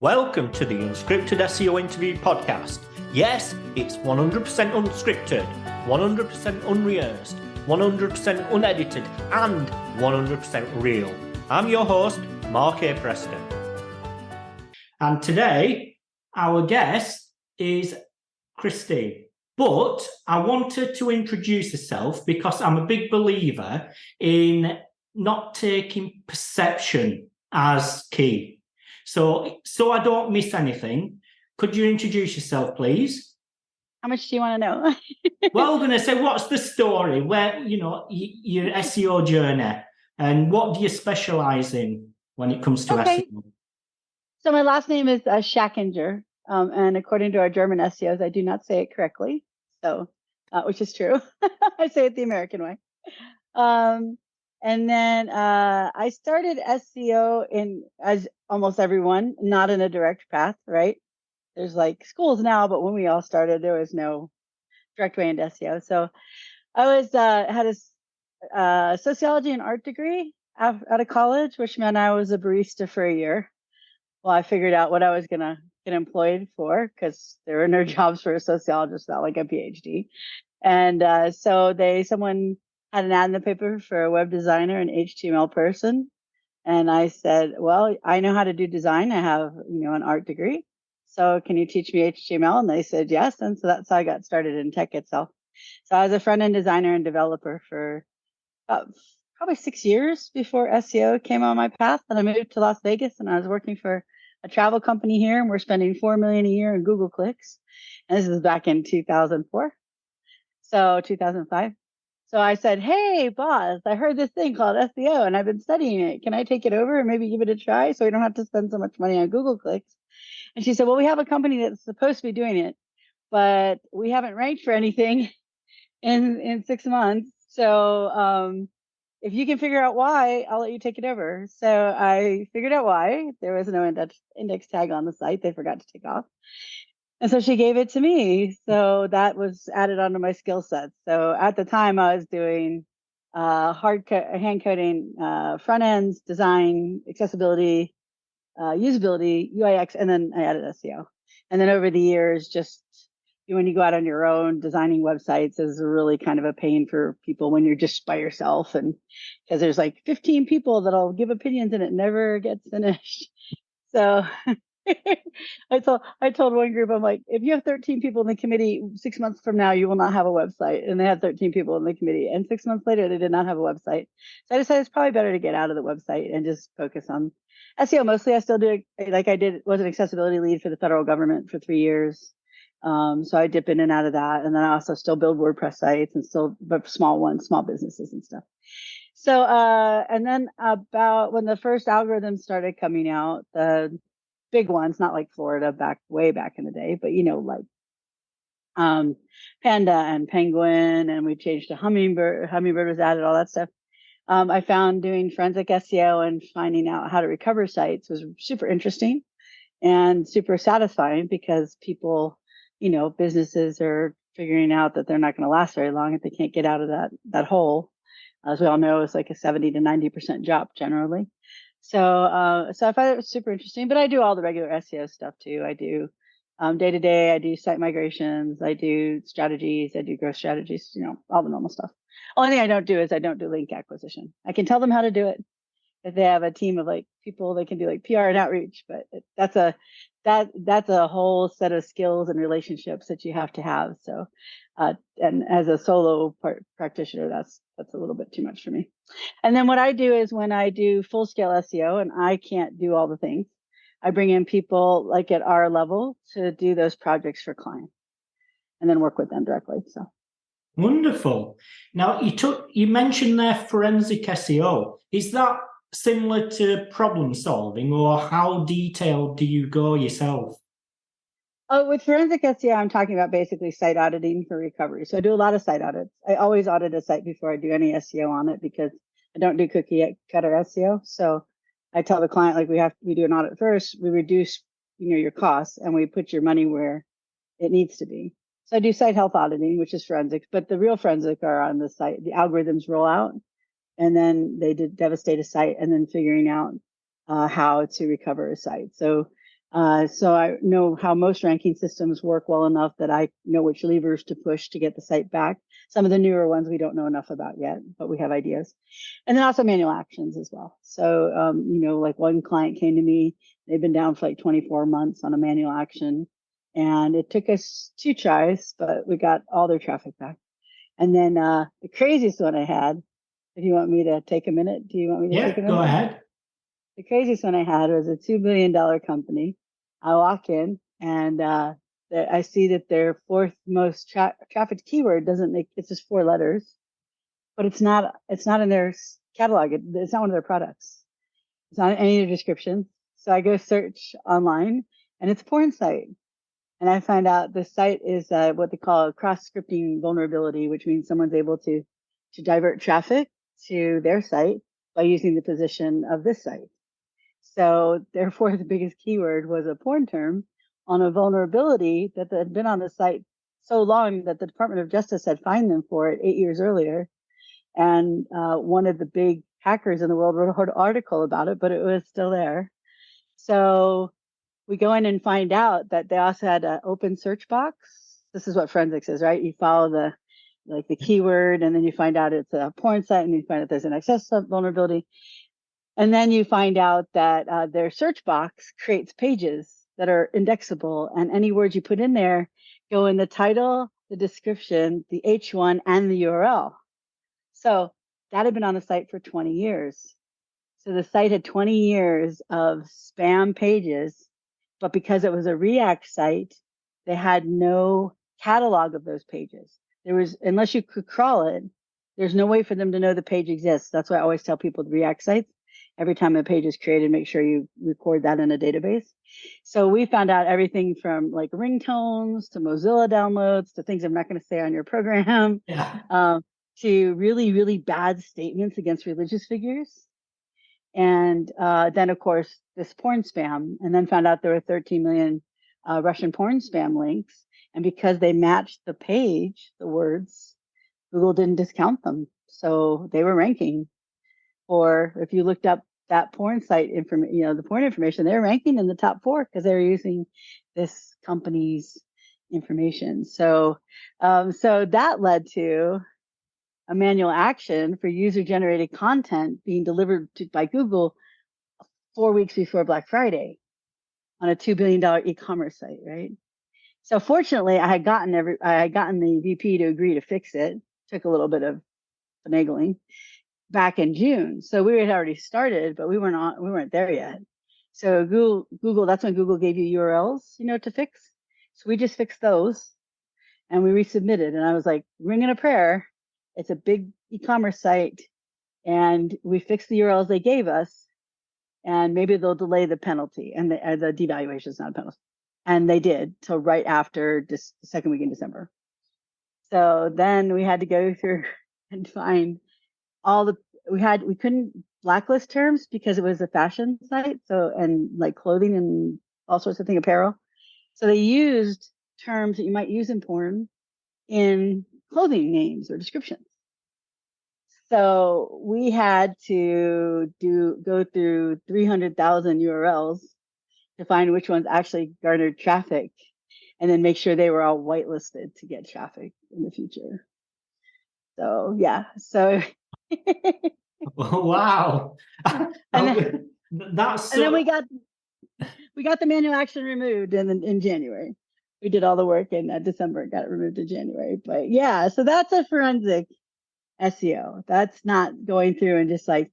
Welcome to the Unscripted SEO Interview Podcast. Yes, it's 100% unscripted, 100% unrehearsed, 100% unedited, and 100% real. I'm your host, Mark A. Preston. And today, our guest is Kristine. But I wanted to introduce herself because I'm a big believer in not taking perception as key. So I don't miss anything, could you introduce yourself, please? How much do you want to know? Well, I'm going to say, what's the story? Where, your SEO journey, and what do you specialize in when it comes to SEO? So my last name is Schachinger, and according to our German SEOs, I do not say it correctly. So, which is true. I say it the American way. And then I started SEO as almost everyone, not in a direct path, right? There's like schools now, but when we all started, there was no direct way into SEO. So I was had a sociology and art degree out of college, which meant I was a barista for a year. Well, I figured out what I was going to get employed for because there were no jobs for a sociologist without like a PhD. And so someone had an ad in the paper for a web designer and HTML person. And I said, well, I know how to do design. I have, an art degree. So can you teach me HTML? And they said yes. And so that's how I got started in tech itself. So I was a front-end designer and developer for probably 6 years before SEO came on my path. And I moved to Las Vegas and I was working for a travel company here, and we're spending $4 million a year in Google clicks. And this is back in 2004. So 2005. So I said, hey, boss, I heard this thing called SEO and I've been studying it. Can I take it over and maybe give it a try so we don't have to spend so much money on Google clicks? And she said, well, we have a company that's supposed to be doing it, but we haven't ranked for anything in 6 months. So if you can figure out why, I'll let you take it over. So I figured out why. There was no index tag on the site. They forgot to take off. And so she gave it to me. So that was added onto my skill set. So at the time I was doing hand coding, front ends, design, accessibility, usability, UIX, and then I added SEO. And then over the years, just when you go out on your own, designing websites is really kind of a pain for people when you're just by yourself. And because there's like 15 people that'll give opinions and it never gets finished. So I told one group, I'm like, if you have 13 people in the committee, 6 months from now, you will not have a website. And they had 13 people in the committee. And 6 months later, they did not have a website. So I decided it's probably better to get out of the website and just focus on SEO. Mostly I still do, was an accessibility lead for the federal government for 3 years. So I dip in and out of that. And then I also still build WordPress sites and but small ones, small businesses and stuff. So, and then about when the first algorithms started coming out, the big ones, not like Florida way back in the day, but like Panda and Penguin, and we changed to Hummingbird. Hummingbird was added, all that stuff. I found doing forensic SEO and finding out how to recover sites was super interesting and super satisfying because people, businesses are figuring out that they're not going to last very long if they can't get out of that hole. As we all know, it's like a 70 to 90% job generally. So I find it was super interesting, but I do all the regular SEO stuff too. I do day to day, I do site migrations, I do strategies, I do growth strategies, all the normal stuff. Only thing I don't do is I don't do link acquisition. I can tell them how to do it. If they have a team of like people, they can do like PR and outreach, but that's a whole set of skills and relationships that you have to have. So, and as a solo practitioner, that's a little bit too much for me. And then what I do is when I do full scale SEO and I can't do all the things, I bring in people like at our level to do those projects for clients and then work with them directly. So. Wonderful. Now you mentioned there forensic SEO. Is that similar to problem solving, or how detailed do you go yourself? Oh, with forensic SEO, I'm talking about basically site auditing for recovery. So I do a lot of site audits. I always audit a site before I do any SEO on it because I don't do cookie cutter SEO. So I tell the client, like, we do an audit first, we reduce, your costs, and we put your money where it needs to be. So I do site health auditing, which is forensics, but the real forensic are on the site. The algorithms roll out, and then they devastate a site, and then figuring out how to recover a site. So So I know how most ranking systems work well enough that I know which levers to push to get the site back. Some of the newer ones we don't know enough about yet, but we have ideas. And then also manual actions as well. So, like one client came to me, they've been down for like 24 months on a manual action. And it took us 2 tries, but we got all their traffic back. And then the craziest one I had, if you want me to take a minute, do you want me to take a minute? Go ahead. The craziest one I had was a $2 billion company. I walk in and I see that their fourth most trafficked keyword doesn't make, it's just 4 letters, but it's not in their catalog. It's not one of their products. It's not in any of their descriptions. So I go search online and it's a porn site. And I find out the site is what they call a cross-scripting vulnerability, which means someone's able to divert traffic to their site by using the position of this site. So therefore, the biggest keyword was a porn term on a vulnerability that had been on the site so long that the Department of Justice had fined them for it 8 years earlier. And one of the big hackers in the world wrote an article about it, but it was still there. So we go in and find out that they also had an open search box. This is what forensics is, right? You follow the keyword, and then you find out it's a porn site, and you find out there's an access vulnerability. And then you find out that their search box creates pages that are indexable, and any words you put in there go in the title, the description, the H1, and the URL. So that had been on the site for 20 years. So the site had 20 years of spam pages, but because it was a React site, they had no catalog of those pages. There was, unless you could crawl it, there's no way for them to know the page exists. That's why I always tell people with React sites, every time a page is created, make sure you record that in a database. So we found out everything from like ringtones to Mozilla downloads to things I'm not going to say on your program, to really, really bad statements against religious figures. And then, of course, this porn spam, and then found out there were 13 million Russian porn spam links. And because they matched the page, the words, Google didn't discount them. So they were ranking. Or if you looked up that porn site information, the porn information, they're ranking in the top 4 because they're using this company's information. So, so that led to a manual action for user-generated content being delivered by Google 4 weeks before Black Friday on a $2 billion e-commerce site, right? So fortunately, I had gotten the VP to agree to fix it. Took a little bit of finagling back in June. So we had already started, but we weren't there yet. So Google, that's when Google gave you URLs, to fix. So we just fixed those and we resubmitted. And I was like, ringing a prayer. It's a big e-commerce site, and we fixed the URLs they gave us, and maybe they'll delay the penalty and the devaluation is not a penalty. And they did till right after the second week in December. So then we had to go through and find we couldn't blacklist terms because it was a fashion site. So, and like clothing and all sorts of things, apparel. So they used terms that you might use in porn in clothing names or descriptions. So we had to go through 300,000 URLs to find which ones actually garnered traffic, and then make sure they were all whitelisted to get traffic in the future. So yeah, so Wow. and then we got the manual action removed in January. We did all the work in December, got it removed in January. But yeah, so that's a forensic SEO. That's not going through and just like,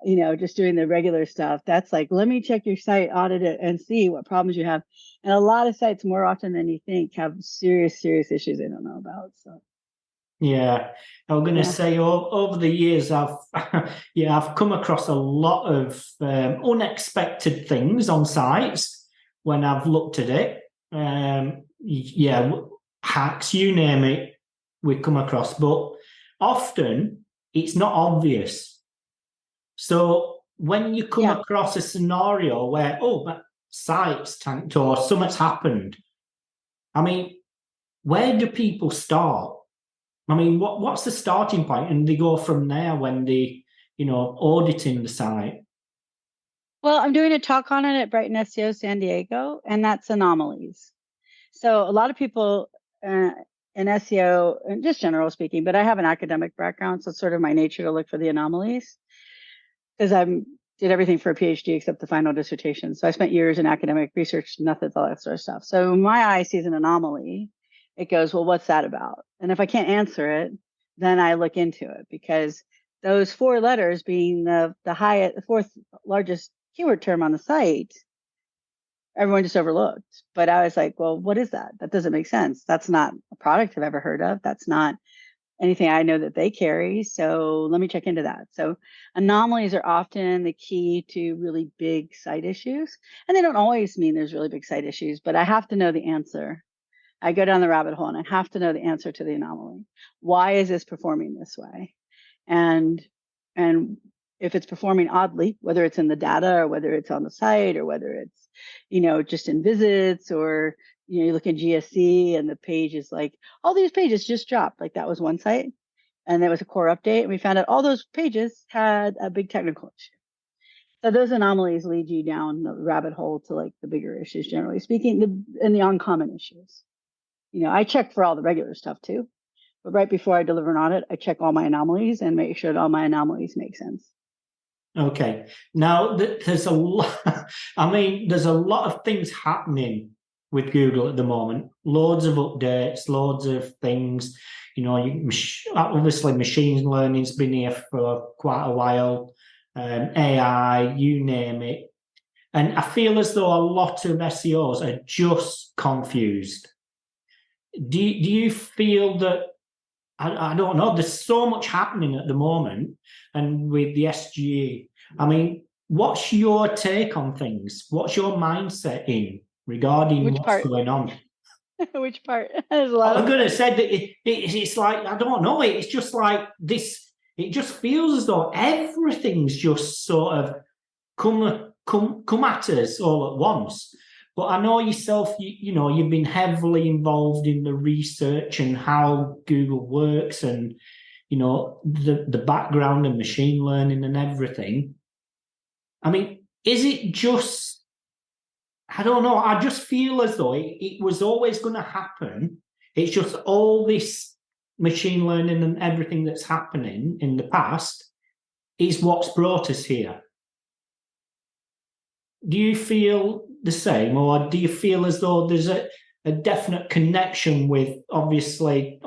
just doing the regular stuff. That's like, let me check your site, audit it, and see what problems you have. And a lot of sites, more often than you think, have serious issues they don't know about. So. Yeah, I'm going to say over the years, I've come across a lot of unexpected things on sites when I've looked at it. Hacks, you name it, we come across, but often it's not obvious. So when you come across a scenario where, that site's tanked or something's happened, I mean, where do people start? I mean, what's the starting point? And they go from there when they, auditing the site. Well, I'm doing a talk on it at Brighton SEO San Diego, and that's anomalies. So a lot of people in SEO, and just general speaking, but I have an academic background, so it's sort of my nature to look for the anomalies because I did everything for a PhD except the final dissertation. So I spent years in academic research methods, all that sort of stuff. So when my eye sees an anomaly, it goes, well, what's that about? And if I can't answer it, then I look into it, because those 4 letters being the highest, the 4th largest keyword term on the site, everyone just overlooked. But I was like, well, what is that? That doesn't make sense. That's not a product I've ever heard of. That's not anything I know that they carry. So let me check into that. So anomalies are often the key to really big site issues. And they don't always mean there's really big site issues, but I have to know the answer. I go down the rabbit hole and I have to know the answer to the anomaly. Why is this performing this way? And if it's performing oddly, whether it's in the data or whether it's on the site or whether it's, just in visits, or, you look at GSC and the page is like, all these pages just dropped. Like that was one site and there was a core update and we found out all those pages had a big technical issue. So those anomalies lead you down the rabbit hole to like the bigger issues, generally speaking, and the uncommon issues. I check for all the regular stuff too, but right before I deliver an audit, I check all my anomalies and make sure that all my anomalies make sense. Okay. Now, there's a lot, there's a lot of things happening with Google at the moment. Loads of updates, loads of things. Obviously machine learning's been here for quite a while. AI, you name it. And I feel as though a lot of SEOs are just confused. Do you feel that, I don't know, there's so much happening at the moment, and with the SGE, what's your take on things? What's your mindset in regarding Which what's part? going on? Which part? There's a lot I'm of going to say that it's like, I don't know, it's just like this, it just feels as though everything's just sort of come at us all at once. But I know yourself, you've been heavily involved in the research and how Google works, and the background and machine learning and everything. Is it just, I don't know, I just feel as though it was always going to happen. It's just all this machine learning and everything that's happening in the past is what's brought us here. Do you feel the same, or do you feel as though there's a definite connection with, obviously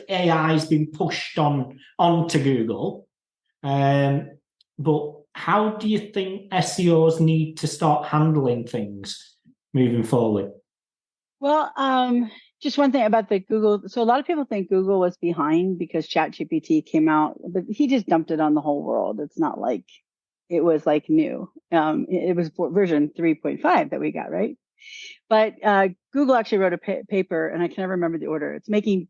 AI has been pushed onto Google, but how do you think SEOs need to start handling things moving forward? Well, just one thing about the Google. So a lot of people think Google was behind because ChatGPT came out, but he just dumped it on the whole world. It's not like it was like new. It was version 3.5 that we got, right? But Google actually wrote a paper, and I can never remember the order. It's making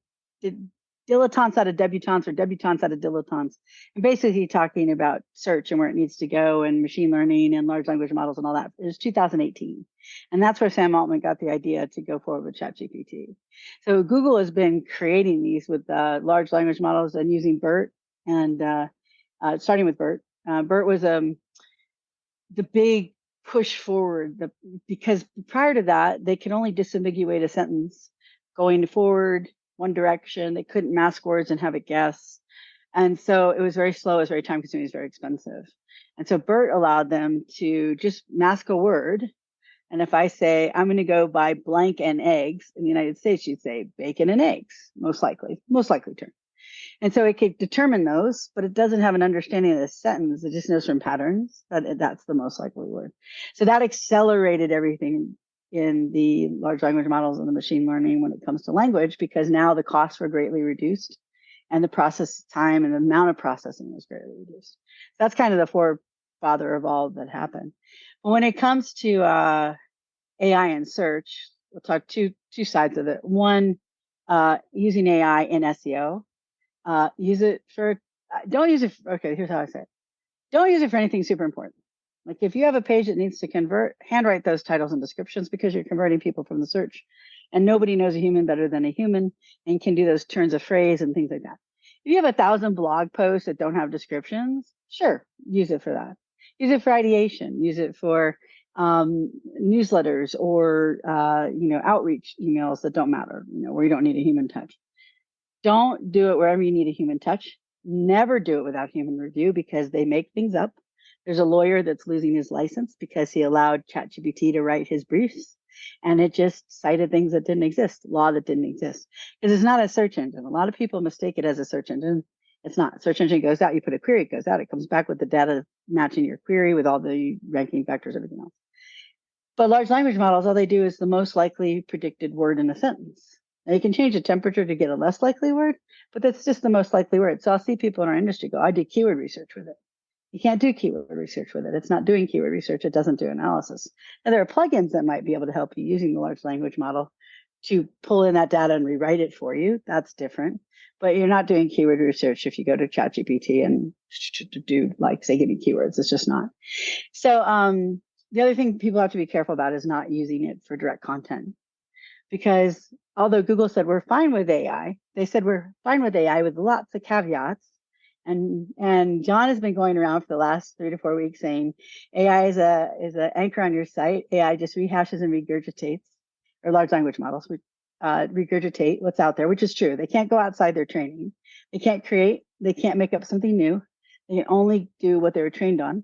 dilettantes out of debutantes, or debutantes out of dilettantes, and basically talking about search and where it needs to go, and machine learning and large language models and all that. It was 2018. And that's where Sam Altman got the idea to go forward with ChatGPT. So Google has been creating these with large language models and using BERT, and starting with BERT. BERT was the big push forward, because prior to that, they could only disambiguate a sentence going forward one direction. They couldn't mask words and have it guess. And so it was very slow, it was very time consuming, it was very expensive. And so BERT allowed them to just mask a word. And if I say, I'm going to go buy blank and eggs in the United States, you'd say bacon and eggs, most likely term. And so it could determine those, but it doesn't have an understanding of the sentence. It just knows from patterns that that's the most likely word. So that accelerated everything in the large language models and the machine learning when it comes to language, because now the costs were greatly reduced and the process time and the amount of processing was greatly reduced. That's kind of the forefather of all that happened. But when it comes to AI and search, we'll talk two sides of it. One, using AI in SEO. Use it for, don't use it for, okay, here's how I say it. Don't use it for anything super important. Like if you have a page that needs to convert, handwrite those titles and descriptions, because you're converting people from the search, and nobody knows a human better than a human and can do those turns of phrase and things like that. If you have 1,000 blog posts that don't have descriptions, sure, use it for that. Use it for ideation. Use it for newsletters or outreach emails that don't matter, where you don't need a human touch. Don't do it wherever you need a human touch. Never do it without human review because they make things up. There's a lawyer that's losing his license because he allowed ChatGPT to write his briefs, and it just cited things that didn't exist, law that didn't exist. Because it's not a search engine. A lot of people mistake it as a search engine. It's not. Search engine goes out, you put a query, it goes out, it comes back with the data matching your query with all the ranking factors, everything else. But large language models, all they do is the most likely predicted word in a sentence. Now you can change the temperature to get a less likely word, but that's just the most likely word. So I'll see people in our industry go, I did keyword research with it. You can't do keyword research with it. It's not doing keyword research. It doesn't do analysis. Now there are plugins that might be able to help you using the large language model to pull in that data and rewrite it for you. That's different. But you're not doing keyword research if you go to ChatGPT and do, like, say, give me keywords. It's just not. So the other thing people have to be careful about is not using it for direct content. Because although Google said we're fine with AI, they said we're fine with AI with lots of caveats. And John has been going around for the last 3 to 4 weeks saying AI is a anchor on your site. AI just rehashes and regurgitates, or large language models regurgitate what's out there, which is true. They can't go outside their training. They can't create. They can't make up something new. They can only do what they were trained on.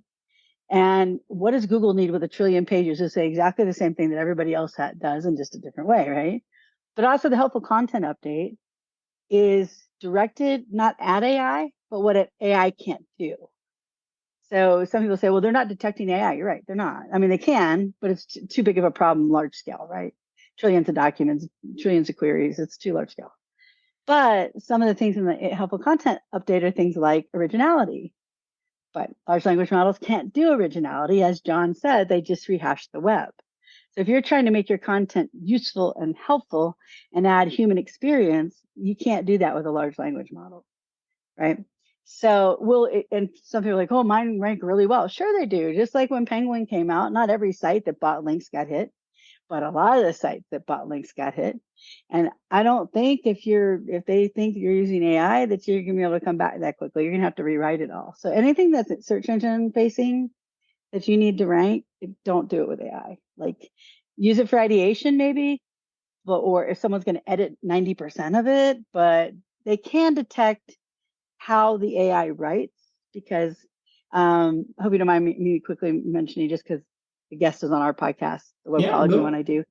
And what does Google need with 1 trillion pages to say exactly the same thing that everybody else does in just a different way, right? But also the helpful content update is directed not at AI, but what AI can't do. So some people say, well, they're not detecting AI. You're right, they're not. I mean, they can, but it's too big of a problem, large scale, right? Trillions of documents, trillions of queries, it's too large scale. But some of the things in the helpful content update are things like originality. But large language models can't do originality. As John said, they just rehash the web. So if you're trying to make your content useful and helpful and add human experience, you can't do that with a large language model, right? So and some people are like, oh, mine rank really well. Sure they do. Just like when Penguin came out, not every site that bought links got hit, but a lot of the sites that bought links got hit. And I don't think if they think you're using AI that you're gonna be able to come back that quickly. You're gonna have to rewrite it all. So anything that's search engine facing that you need to rank, don't do it with AI. Like, use it for ideation maybe, or if someone's gonna edit 90% of it, but they can detect how the AI writes, because I hope you don't mind me quickly mentioning, just because the guest is on our podcast, the webcology one I do.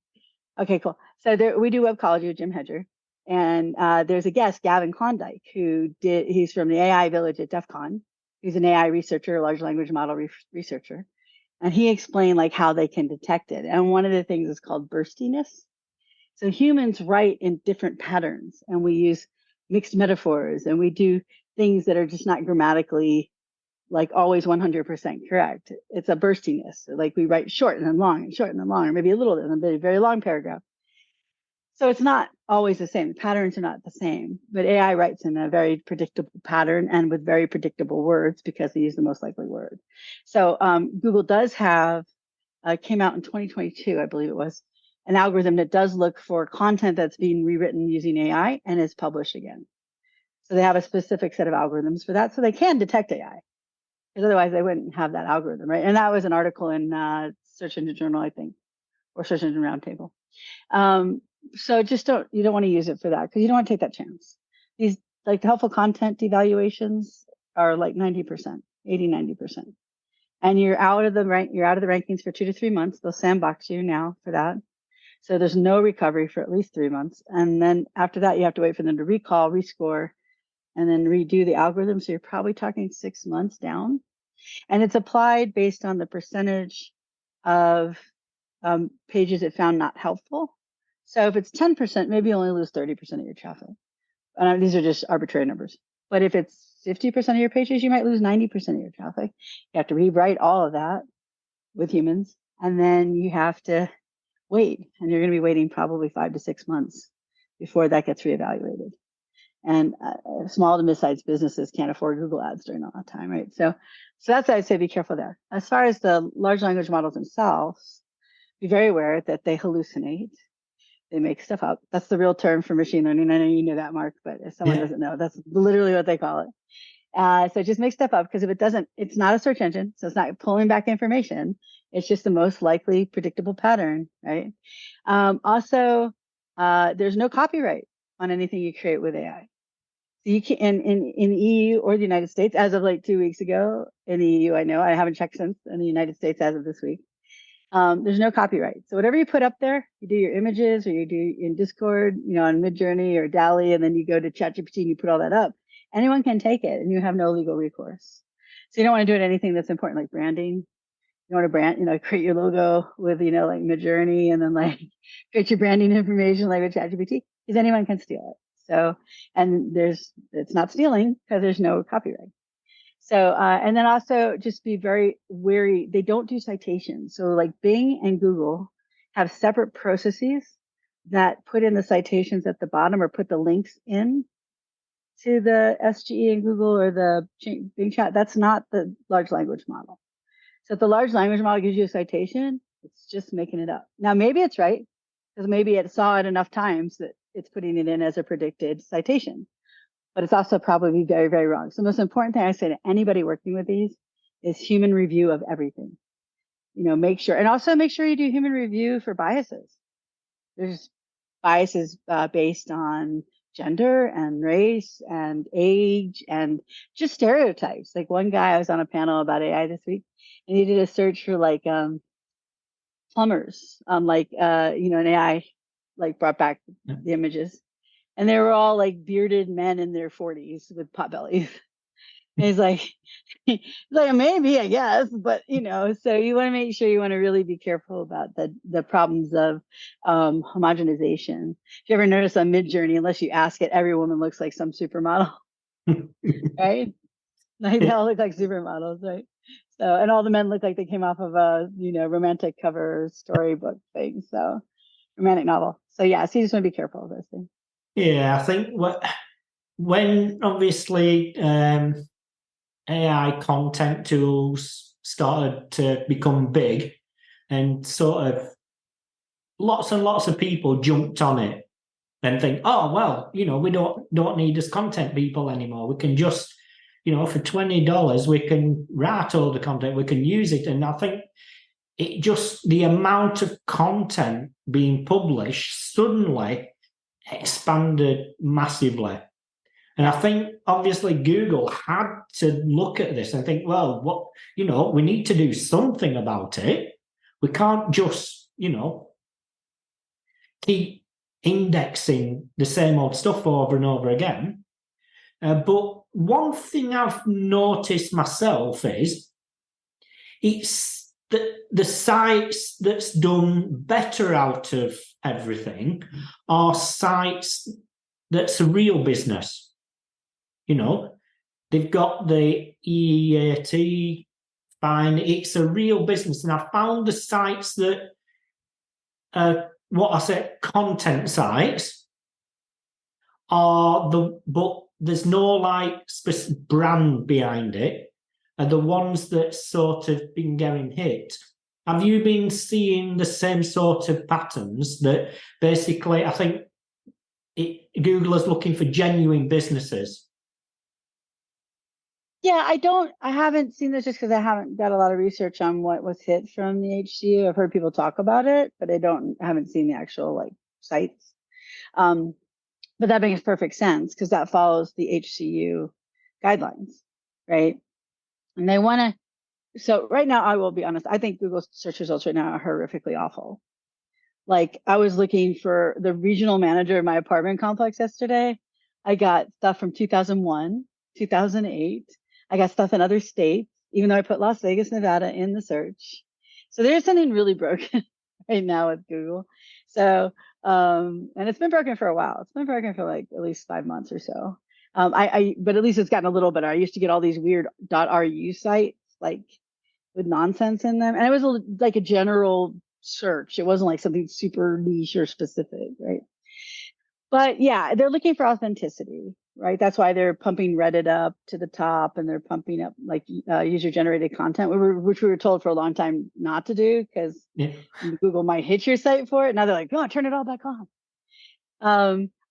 Okay, cool. So we do webcology with Jim Hedger, and there's a guest, Gavin Klondike, he's from the AI Village at DEF CON. He's an AI researcher, a large language model researcher, and he explained like how they can detect it. And one of the things is called burstiness. So humans write in different patterns, and we use mixed metaphors, and we do things that are just not grammatically like always 100% correct. It's a burstiness. Like we write short and then long and short and then long, or maybe a little and then a very long paragraph. So it's not always the same. The patterns are not the same, but AI writes in a very predictable pattern and with very predictable words because they use the most likely word. So Google does have, came out in 2022, I believe it was, an algorithm that does look for content that's being rewritten using AI and is published again. So they have a specific set of algorithms for that, so they can detect AI. Because otherwise they wouldn't have that algorithm, right? And that was an article in Search Engine Journal, I think, or Search Engine Roundtable. So you don't want to use it for that because you don't want to take that chance. These like the helpful content evaluations are like 90%, 80, 90%. And you're out of the rankings for 2 to 3 months. They'll sandbox you now for that. So there's no recovery for at least 3 months. And then after that, you have to wait for them to recall, rescore, and then redo the algorithm. So you're probably talking 6 months down. And it's applied based on the percentage of pages it found not helpful. So if it's 10%, maybe you only lose 30% of your traffic. And these are just arbitrary numbers. But if it's 50% of your pages, you might lose 90% of your traffic. You have to rewrite all of that with humans. And then you have to wait. And you're going to be waiting probably 5 to 6 months before that gets reevaluated. And small to mid-sized businesses can't afford Google ads during all that time, right? So that's why I'd say be careful there. As far as the large language models themselves, be very aware that they hallucinate. They make stuff up. That's the real term for machine learning. I know you know that, Mark, but if someone doesn't know, that's literally what they call it. So just make stuff up, because if it doesn't, it's not a search engine, so it's not pulling back information. It's just the most likely predictable pattern, right? Also, there's no copyright on anything you create with AI. So you can, in EU or the United States, as of like 2 weeks ago, in the EU, I know, I haven't checked since, in the United States as of this week, there's no copyright. So whatever you put up there, you do your images, or you do in Discord, on Midjourney or DALL-E, and then you go to ChatGPT and you put all that up, anyone can take it and you have no legal recourse. So you don't want to do anything that's important, like branding. You want to brand, create your logo with, like Midjourney, and then like create your branding information like with ChatGPT, because anyone can steal it. So, and it's not stealing because there's no copyright. So, and then also just be very wary. They don't do citations. So like Bing and Google have separate processes that put in the citations at the bottom, or put the links in to the SGE and Google or the Bing chat. That's not the large language model. So if the large language model gives you a citation, it's just making it up. Now, maybe it's right, because maybe it saw it enough times that it's putting it in as a predicted citation. But it's also probably very, very wrong. So the most important thing I say to anybody working with these is human review of everything. Make sure you do human review for biases. There's biases based on gender and race and age and just stereotypes. Like one guy, I was on a panel about AI this week, and he did a search for like plumbers, an AI like brought back the images, and they were all like bearded men in their 40s with pot bellies. And he's like, maybe, I guess, but so you want to make sure, you want to really be careful about the problems of homogenization. If you ever notice on Midjourney, unless you ask it, every woman looks like some supermodel, right? Like they all look like supermodels, right? So, and all the men look like they came off of a romantic cover storybook thing, so romantic novel. So yeah, so you just want to be careful of those things. Yeah, I think when obviously AI content tools started to become big, and sort of lots and lots of people jumped on it and think, oh well, we don't need as content people anymore. We can just, for $20 we can write all the content, we can use it. And I think the amount of content being published suddenly expanded massively. And I think obviously Google had to look at this and think, well, we need to do something about it. We can't just, keep indexing the same old stuff over and over again. But one thing I've noticed myself is it's the sites that's done better out of everything are sites that's a real business. They've got the EAT, fine. It's a real business. And I found the sites that what I say content sites but there's no like specific brand behind it, are the ones that sort of been getting hit. Have you been seeing the same sort of patterns that basically, I think Google is looking for genuine businesses? Yeah, I haven't seen this just because I haven't got a lot of research on what was hit from the HCU. I've heard people talk about it, but I haven't seen the actual like sites. But that makes perfect sense because that follows the HCU guidelines, right? And they want to, so right now, I will be honest, I think Google search results right now are horrifically awful. Like I was looking for the regional manager of my apartment complex yesterday. I got stuff from 2001, 2008. I got stuff in other states, even though I put Las Vegas, Nevada in the search. So there's something really broken right now with Google. So, and it's been broken for a while. It's been broken for like at least 5 months or so. But at least it's gotten a little better. I used to get all these weird .ru sites, like with nonsense in them. And it was like a general search. It wasn't like something super niche or specific, right? But yeah, they're looking for authenticity, right? That's why they're pumping Reddit up to the top, and they're pumping up like user-generated content, which we were told for a long time not to do because Google might hit your site for it. Now they're like, "Oh, turn it all back on."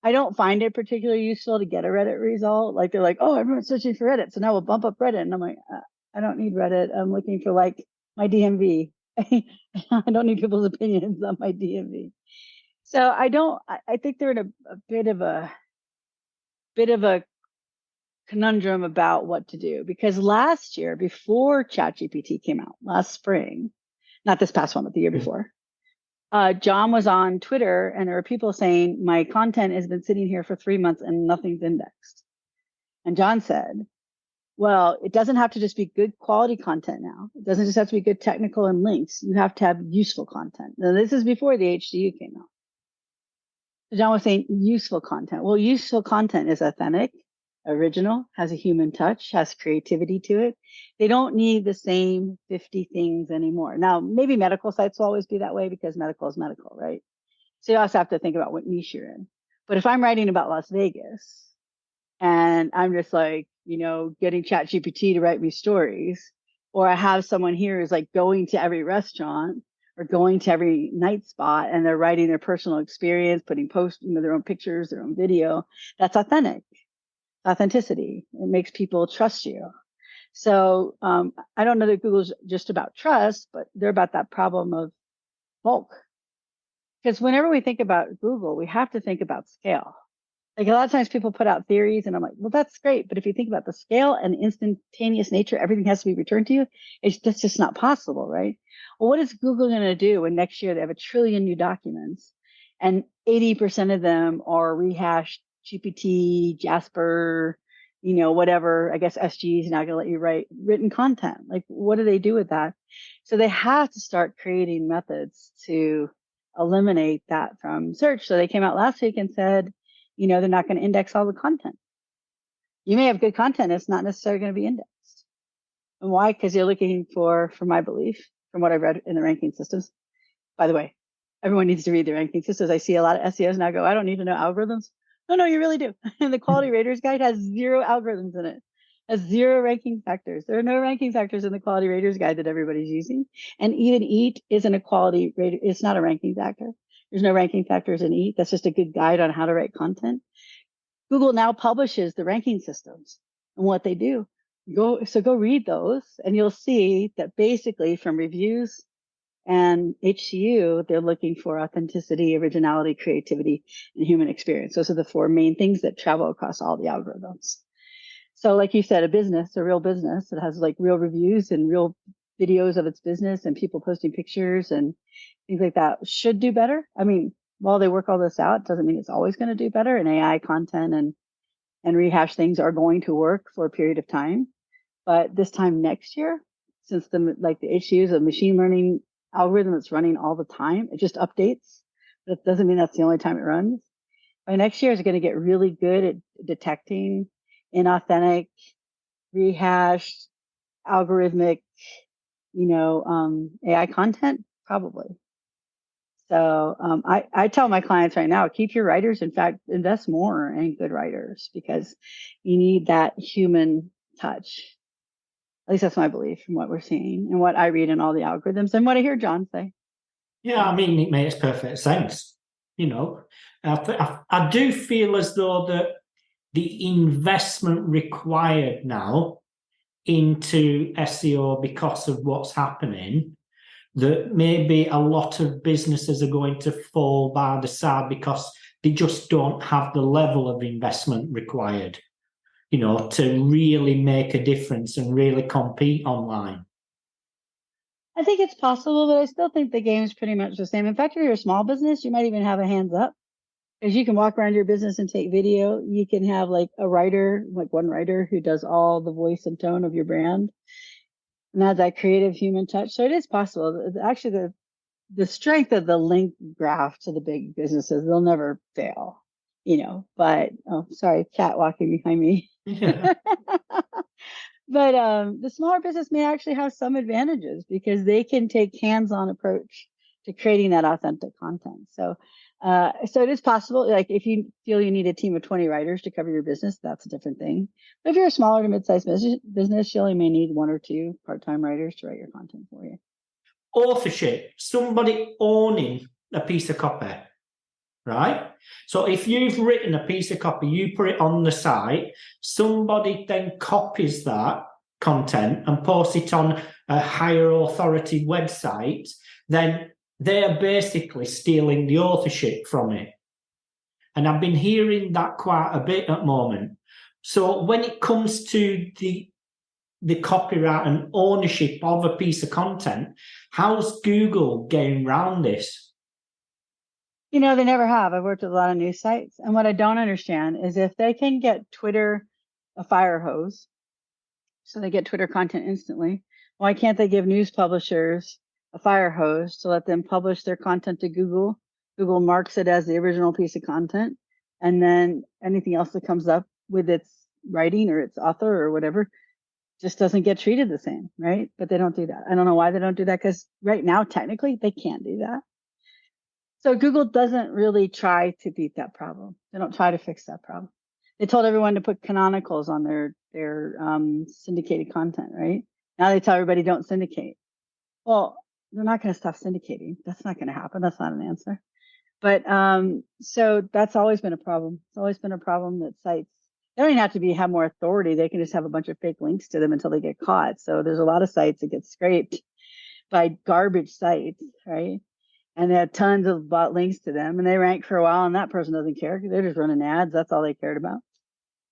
I don't find it particularly useful to get a Reddit result. Like they're like, oh, everyone's searching for Reddit, so now we'll bump up Reddit. And I'm like, I don't need Reddit. I'm looking for like my DMV. I don't need people's opinions on my DMV. So I don't. I think they're in a bit of a conundrum about what to do, because last year, before ChatGPT came out last spring, not this past one, but the year before, John was on Twitter, and there were people saying, my content has been sitting here for 3 months and nothing's indexed. And John said, well, it doesn't have to just be good quality content now. It doesn't just have to be good technical and links. You have to have useful content. Now, this is before the HDU came out. So John was saying useful content. Well, useful content is authentic, original, has a human touch, has creativity to it. They don't need the same 50 things anymore. Now, maybe medical sites will always be that way because medical is medical, right? So you also have to think about what niche you're in. But if I'm writing about Las Vegas and I'm just like, getting ChatGPT to write me stories, or I have someone here who's like going to every restaurant or going to every night spot and they're writing their personal experience, putting posts, their own pictures, their own video, that's authentic. Authenticity. It makes people trust you. So I don't know that Google's just about trust, but they're about that problem of bulk. Because whenever we think about Google, we have to think about scale. Like a lot of times people put out theories and I'm like, well, that's great. But if you think about the scale and the instantaneous nature, everything has to be returned to you. That's just not possible, right? Well, what is Google going to do when next year they have 1 trillion new documents and 80% of them are rehashed GPT, Jasper, whatever? I guess SG is now going to let you write written content. Like, what do they do with that? So they have to start creating methods to eliminate that from search. So they came out last week and said, they're not going to index all the content. You may have good content, it's not necessarily going to be indexed. And why? Because you're looking for my belief, from what I've read in the ranking systems. By the way, everyone needs to read the ranking systems. I see a lot of SEOs now go, I don't need to know algorithms. No, you really do. And the Quality Raters Guide has 0 algorithms in it. It has 0 ranking factors. There are no ranking factors in the Quality Raters Guide that everybody's using. And even EAT isn't a quality rater. It's not a ranking factor. There's no ranking factors in EAT. That's just a good guide on how to write content. Google now publishes the ranking systems and what they do. Go read those and you'll see that basically from reviews and HCU, they're looking for authenticity, originality, creativity, and human experience. Those are the 4 main things that travel across all the algorithms. So like you said, a real business that has like real reviews and real videos of its business and people posting pictures and things like that should do better. I mean, while they work all this out, doesn't mean it's always going to do better. And AI content and rehash things are going to work for a period of time. But this time next year, since the HU is a machine learning algorithm that's running all the time, it just updates. That doesn't mean that's the only time it runs. By next year, it's going to get really good at detecting inauthentic, rehashed, algorithmic, AI content, probably. So I tell my clients right now, keep your writers. In fact, invest more in good writers because you need that human touch. At least that's my belief from what we're seeing and what I read in all the algorithms and what I hear John say. Yeah, I mean, it makes perfect sense. I do feel as though that the investment required now into SEO because of what's happening, that maybe a lot of businesses are going to fall by the side because they just don't have the level of investment required, to really make a difference and really compete online. I think it's possible, but I still think the game is pretty much the same. In fact, if you're a small business, you might even have a hands up, because you can walk around your business and take video. You can have like a writer, like one writer who does all the voice and tone of your brand and has that creative human touch. So it is possible. Actually, the strength of the link graph to the big businesses, they'll never fail, but sorry, cat walking behind me. Yeah. But the smaller business may actually have some advantages because they can take hands-on approach to creating that authentic content. So it is possible. Like if you feel you need a team of 20 writers to cover your business, that's a different thing. But if you're a smaller to mid-sized business, you only may need 1 or 2 part-time writers to write your content for you. Authorship, somebody owning a piece of copy, right? So if you've written a piece of copy, you put it on the site, somebody then copies that content and posts it on a higher authority website, then they're basically stealing the authorship from it. And I've been hearing that quite a bit at the moment. So when it comes to the copyright and ownership of a piece of content, how's Google getting around this? You know, they never have. I've worked with a lot of news sites. And what I don't understand is if they can get Twitter a fire hose, so they get Twitter content instantly, why can't they give news publishers a fire hose to let them publish their content to Google? Google marks it as the original piece of content. And then anything else that comes up with its writing or its author or whatever just doesn't get treated the same, right? But they don't do that. I don't know why they don't do that, because right now, technically, they can't do that. So Google doesn't really try to beat that problem. They don't try to fix that problem. They told everyone to put canonicals on their syndicated content, right? Now they tell everybody don't syndicate. Well, they're not going to stop syndicating. That's not going to happen. That's not an answer. But so that's always been a problem. It's always been a problem that sites, they don't even have to have more authority. They can just have a bunch of fake links to them until they get caught. So there's a lot of sites that get scraped by garbage sites, right? And they had tons of bot links to them, and they rank for a while, and that person doesn't care. They're just running ads. That's all they cared about.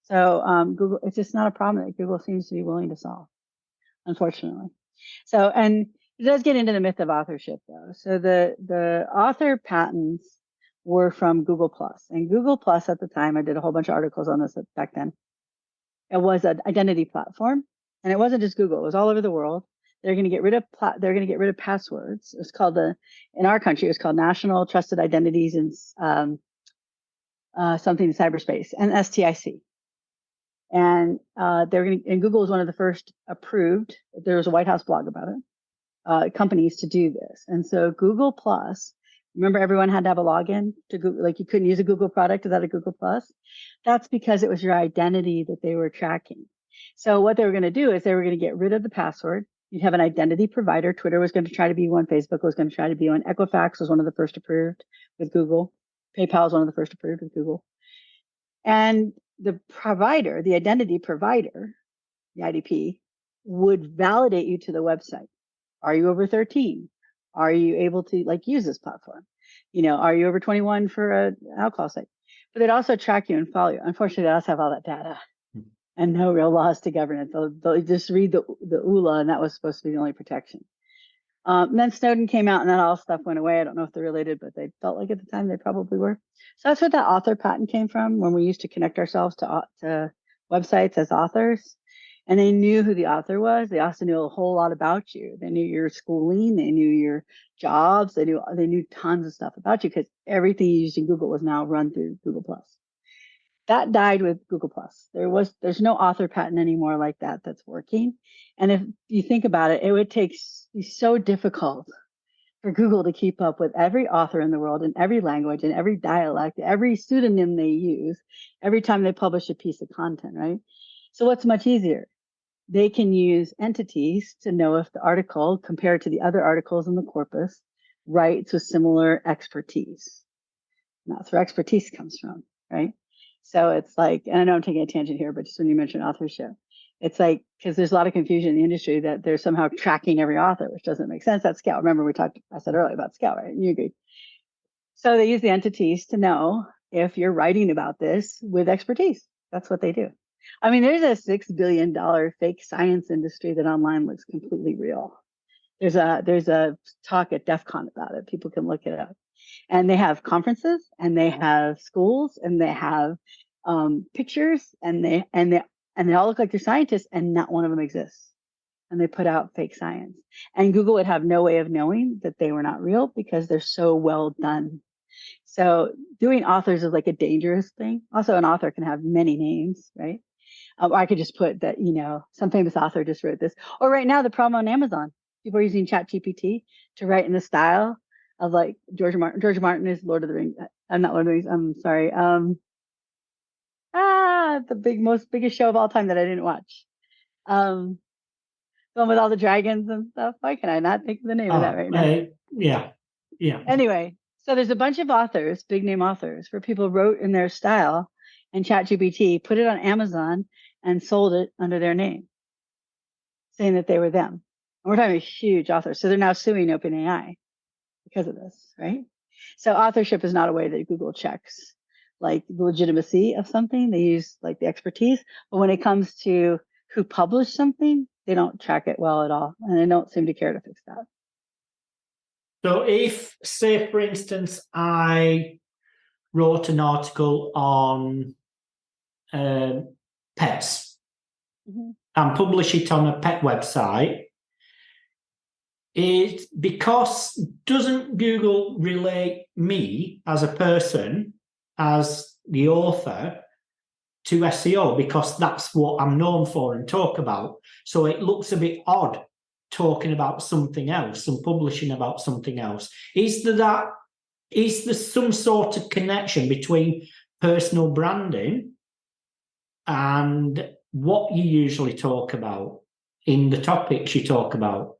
So Google, it's just not a problem that Google seems to be willing to solve, unfortunately. So, and it does get into the myth of authorship, though. So the author patents were from Google Plus, and Google Plus at the time, I did a whole bunch of articles on this back then. It was an identity platform, and it wasn't just Google; it was all over the world. They're going to get rid of passwords. It's called in our country, it was called National Trusted Identities and something in cyberspace, and STIC. And and Google was one of the first approved. There was a White House blog about it. Companies to do this, and so Google Plus. Remember, everyone had to have a login to Google. Like, you couldn't use a Google product without a Google Plus. That's because it was your identity that they were tracking. So what they were going to do is they were going to get rid of the password. You'd have an identity provider. Twitter was going to try to be one. Facebook was going to try to be one. Equifax was one of the first approved with Google. PayPal was one of the first approved with Google. And the provider, the identity provider, the IDP, would validate you to the website. Are you over 13? Are you able to use this platform? Are you over 21 for an alcohol site? But they'd also track you and follow you. Unfortunately, they also have all that data and no real laws to govern it. They'll just read the ULA, and that was supposed to be the only protection. And then Snowden came out, and then all stuff went away. I don't know if they're related, but they felt like at the time they probably were. So that's where that author patent came from, when we used to connect ourselves to websites as authors. And they knew who the author was. They also knew a whole lot about you. They knew your schooling. They knew your jobs. They knew tons of stuff about you, because everything you used in Google was now run through Google Plus. That died with Google Plus. There's no author patent anymore like that that's working. And if you think about it, it would be so difficult for Google to keep up with every author in the world, in every language, in every dialect, every pseudonym they use, every time they publish a piece of content, right? So what's much easier? They can use entities to know if the article, compared to the other articles in the corpus, writes with similar expertise. And that's where expertise comes from, right? So it's like, and I know I'm taking a tangent here, but just when you mentioned authorship, it's like, because there's a lot of confusion in the industry that they're somehow tracking every author, which doesn't make sense. That's Scout. Remember, I said earlier about Scout, right? And you agreed. So they use the entities to know if you're writing about this with expertise. That's what they do. I mean, there's a $6 billion fake science industry that online looks completely real. There's a talk at DEF CON about it. People can look it up. And they have conferences, and they have schools, and they have pictures, and they all look like they're scientists, and not one of them exists. And they put out fake science. And Google would have no way of knowing that they were not real, because they're so well done. So doing authors is like a dangerous thing. Also, an author can have many names, right? I could just put that, some famous author just wrote this. Or right now, the problem on Amazon, people are using ChatGPT to write in the style of like George Martin. George Martin is Lord of the Rings. I'm not Lord of the Rings. I'm sorry. The biggest show of all time that I didn't watch. The one with all the dragons and stuff. Why can I not think of the name of that right now? Yeah. Anyway, So there's a bunch of authors, big name authors, where people wrote in their style, and ChatGPT put it on Amazon and sold it under their name, saying that they were them. And we're talking huge authors. So they're now suing OpenAI because of this, right? So authorship is not a way that Google checks like the legitimacy of something. They use like the expertise, but when it comes to who published something, they don't track it well at all, and they don't seem to care to fix that. So if, say, for instance, I wrote an article on pets and publish it on a pet website, it because doesn't Google relate me as a person, as the author, to SEO, because that's what I'm known for and talk about. So it looks a bit odd talking about something else and publishing about something else. Is there some sort of connection between personal branding and what you usually talk about in the topics you talk about?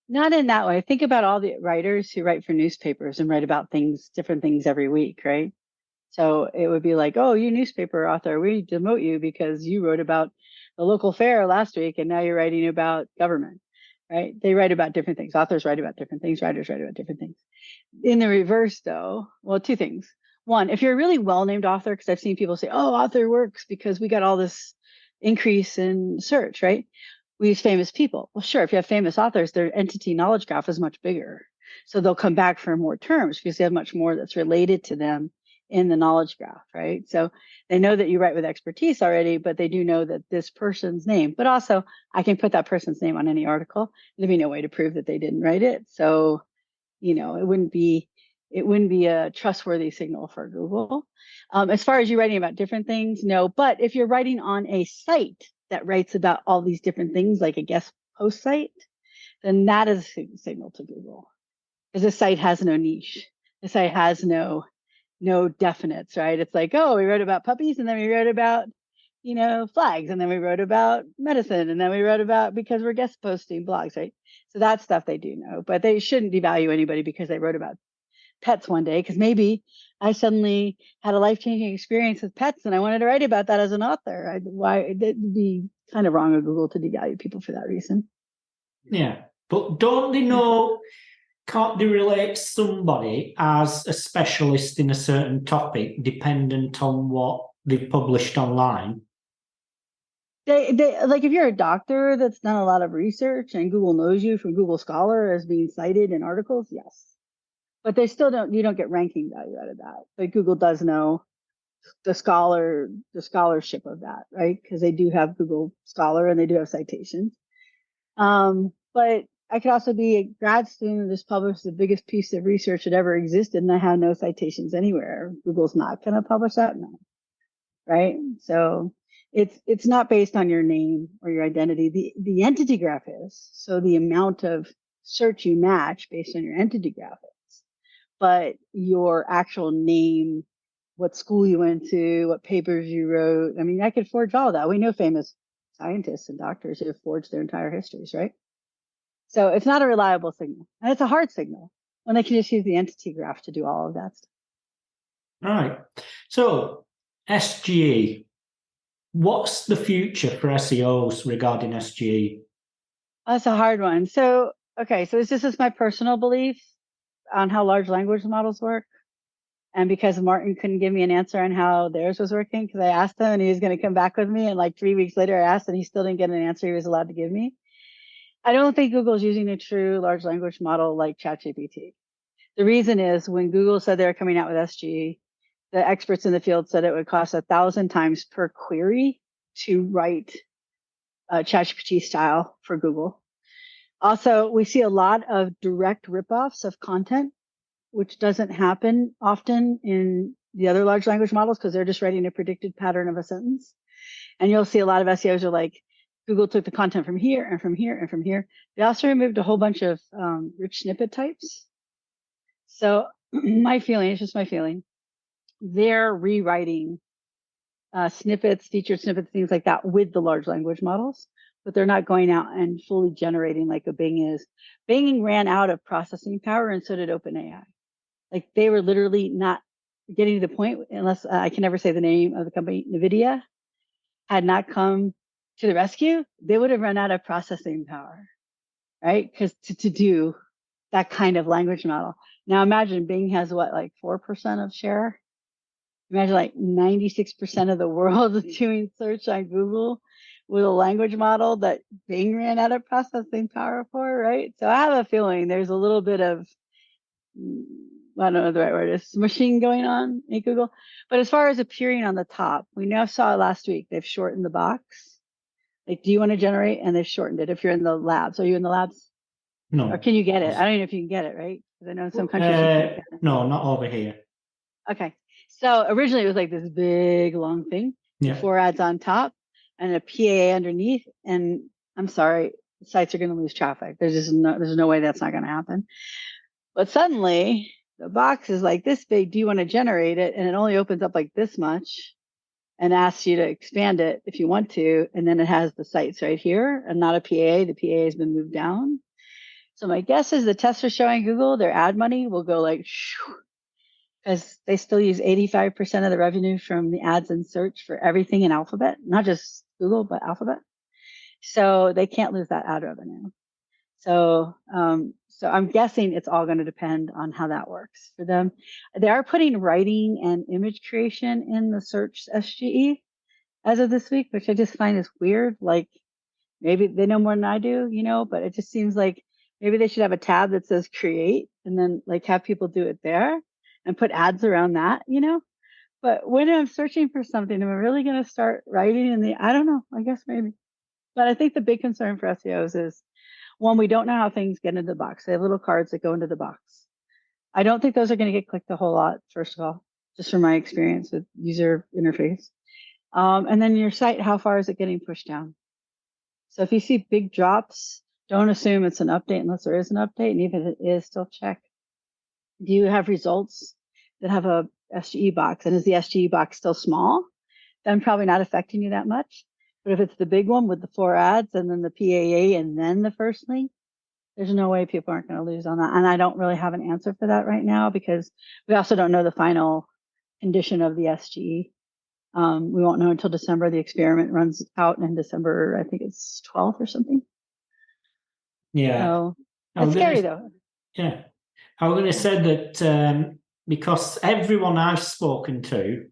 Not in that way. Think about all the writers who write for newspapers and write about things, different things every week, right? So it would be like, oh, you newspaper author, we demote you because you wrote about the local fair last week and now you're writing about government, right? They write about different things. Authors write about different things. Writers write about different things. In the reverse, though, well, two things. One, if you're a really well-named author, because I've seen people say, oh, author works because we got all this increase in search, right? We use famous people. Well, sure, if you have famous authors, their entity knowledge graph is much bigger. So they'll come back for more terms because they have much more that's related to them in the knowledge graph, right? So they know that you write with expertise already, but they do know that this person's name, but also I can put that person's name on any article. There'd be no way to prove that they didn't write it. So, it wouldn't be a trustworthy signal for Google. As far as you writing about different things, no, but if you're writing on a site that writes about all these different things, like a guest post site, then that is a signal to Google, because the site has no niche. The site has no definites, right? It's like, oh, we wrote about puppies, and then we wrote about, flags, and then we wrote about medicine, and then we wrote about, because we're guest posting blogs, right? So that stuff they do know, but they shouldn't devalue anybody because they wrote about pets one day, because maybe I suddenly had a life-changing experience with pets and I wanted to write about that as an author. It'd be kind of wrong of Google to devalue people for that reason. Yeah, but don't they know, can't they relate somebody as a specialist in a certain topic dependent on what they've published online? They like, if you're a doctor that's done a lot of research and Google knows you from Google Scholar as being cited in articles, yes. But they still you don't get ranking value out of that. But Google does know the scholarship of that, right? Because they do have Google Scholar and they do have citations. But I could also be a grad student and just publish the biggest piece of research that ever existed, and I have no citations anywhere. Google's not going to publish that, no, right? So it's not based on your name or your identity. The entity graph is, so the amount of search you match based on your entity graph is, but your actual name, what school you went to, what papers you wrote. I mean, I could forge all that. We know famous scientists and doctors who have forged their entire histories, right? So it's not a reliable signal, and it's a hard signal when they can just use the entity graph to do all of that stuff. All right. So SGE, what's the future for SEOs regarding SGE? That's a hard one. So, okay, so this is my personal belief on how large language models work. And because Martin couldn't give me an answer on how theirs was working, because I asked him and he was going to come back with me, and like 3 weeks later I asked and he still didn't get an answer he was allowed to give me. I don't think Google's using a true large language model like ChatGPT. The reason is, when Google said they were coming out with SGE, the experts in the field said it would cost 1,000 times per query to write ChatGPT style for Google. Also, we see a lot of direct ripoffs of content, which doesn't happen often in the other large language models because they're just writing a predicted pattern of a sentence. And you'll see a lot of SEOs are like, Google took the content from here and from here and from here. They also removed a whole bunch of rich snippet types. So my feeling, it's just my feeling, they're rewriting snippets, featured snippets, things like that with the large language models, but they're not going out and fully generating like a Bing is. Bing ran out of processing power, and so did OpenAI. Like they were literally not getting to the point, unless I can never say the name of the company, NVIDIA, had not come to the rescue, they would have run out of processing power, right? Because to do that kind of language model. Now imagine Bing has what, like 4% of share? Imagine like 96% of the world is doing search on Google with a language model that Bing ran out of processing power for, right? So I have a feeling there's a little bit of, I don't know what the right word is, smashing going on in Google. But as far as appearing on the top, we now saw last week, they've shortened the box. Like, do you want to generate? And they've shortened it if you're in the labs. Are you in the labs? No. Or can you get it? I don't even know if you can get it, right? Because I know in some countries you can't get it. No, not over here. Okay. So originally it was like this big long thing, Yeah. 4 ads on top and a PAA underneath. And I'm sorry, sites are going to lose traffic. There's no way that's not going to happen. But suddenly the box is like this big. Do you want to generate it? And it only opens up like this much and asks you to expand it if you want to. And then it has the sites right here and not a PAA. The PAA has been moved down. So my guess is the tests are showing Google, their ad money will go like, because they still use 85% of the revenue from the ads and search for everything in Alphabet, not just Google, but Alphabet. So they can't lose that ad revenue. So I'm guessing it's all going to depend on how that works for them. They are putting writing and image creation in the search SGE as of this week, which I just find is weird. Like maybe they know more than I do, but it just seems like maybe they should have a tab that says create and then like have people do it there and put ads around that, But when I'm searching for something, am I really going to start writing I don't know, I guess maybe. But I think the big concern for SEOs is, one, we don't know how things get into the box. They have little cards that go into the box. I don't think those are going to get clicked a whole lot, first of all, just from my experience with user interface. And then your site, how far is it getting pushed down? So if you see big drops, don't assume it's an update unless there is an update. And even if it is, still check. Do you have results that have a SGE box? And is the SGE box still small? Then probably not affecting you that much. But if it's the big one with the 4 ads and then the PAA and then the first link, there's no way people aren't going to lose on that. And I don't really have an answer for that right now because we also don't know the final condition of the SGE. We won't know until December. The experiment runs out in December, I think it's 12th or something. Yeah. So it's scary though. Yeah. I was going to say that because everyone I've spoken to